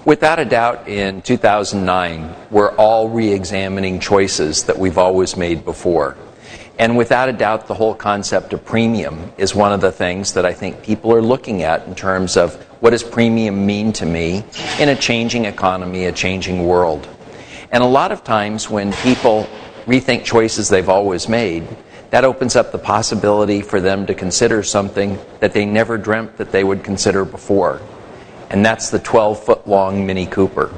Without a doubt, in 2009, we're all re-examining choices that we've always made before. And without a doubt, the whole concept of premium is one of the things that I think people are looking at in terms of what does premium mean to me in a changing economy, a changing world. And a lot of times when people rethink choices they've always made, that opens up the possibility for them to consider something that they never dreamt that they would consider before. And that's the 12-foot-long Mini Cooper.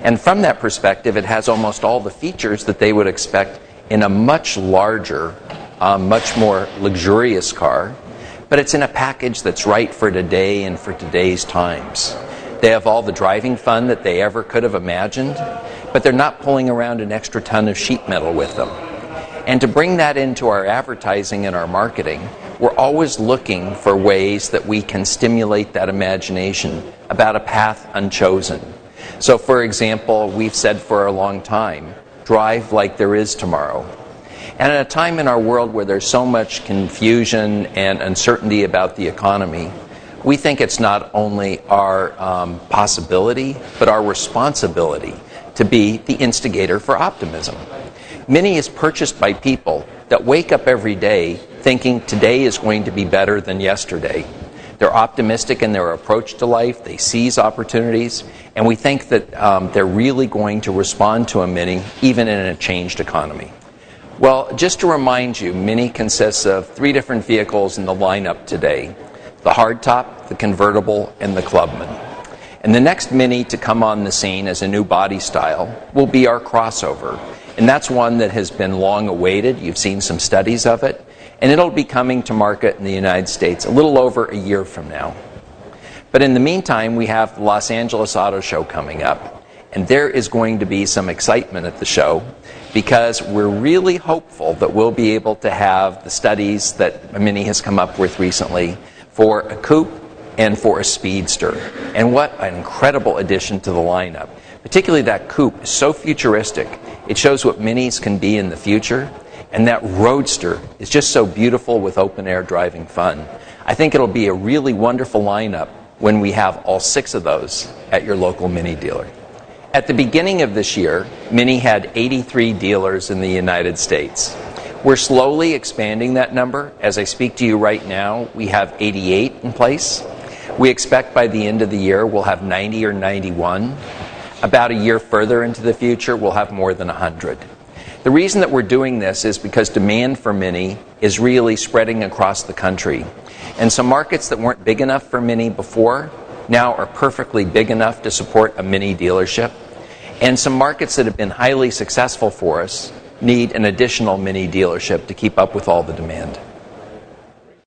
And from that perspective, it has almost all the features that they would expect in a much larger, much more luxurious car, but it's in a package that's right for today and for today's times. They have all the driving fun that they ever could have imagined, but they're not pulling around an extra ton of sheet metal with them. And to bring that into our advertising and our marketing, we're always looking for ways that we can stimulate that imagination about a path unchosen. So, for example, we've said for a long time, drive like there is tomorrow. And at a time in our world where there's so much confusion and uncertainty about the economy, we think it's not only our possibility, but our responsibility to be the instigator for optimism. Mini is purchased by people that wake up every day thinking today is going to be better than yesterday. They're optimistic in their approach to life, they seize opportunities, and we think that they're really going to respond to a Mini even in a changed economy. Well, just to remind you, Mini consists of 3 different vehicles in the lineup today: the hardtop, the convertible, and the Clubman. And the next Mini to come on the scene as a new body style will be our crossover. And that's one that has been long awaited. You've seen some studies of it. And it'll be coming to market in the United States a little over a year from now. But in the meantime, we have the Los Angeles Auto Show coming up. And there is going to be some excitement at the show because we're really hopeful that we'll be able to have the studies that Mini has come up with recently for a coupe and for a speedster. And what an incredible addition to the lineup. Particularly that coupe is so futuristic. It shows what Minis can be in the future. And that roadster is just so beautiful with open-air driving fun. I think it'll be a really wonderful lineup when we have all 6 of those at your local Mini dealer. At the beginning of this year, Mini had 83 dealers in the United States. We're slowly expanding that number. As I speak to you right now, we have 88 in place. We expect by the end of the year we'll have 90 or 91. About a year further into the future, we'll have more than 100. The reason that we're doing this is because demand for Mini is really spreading across the country. And some markets that weren't big enough for Mini before now are perfectly big enough to support a Mini dealership. And some markets that have been highly successful for us need an additional Mini dealership to keep up with all the demand.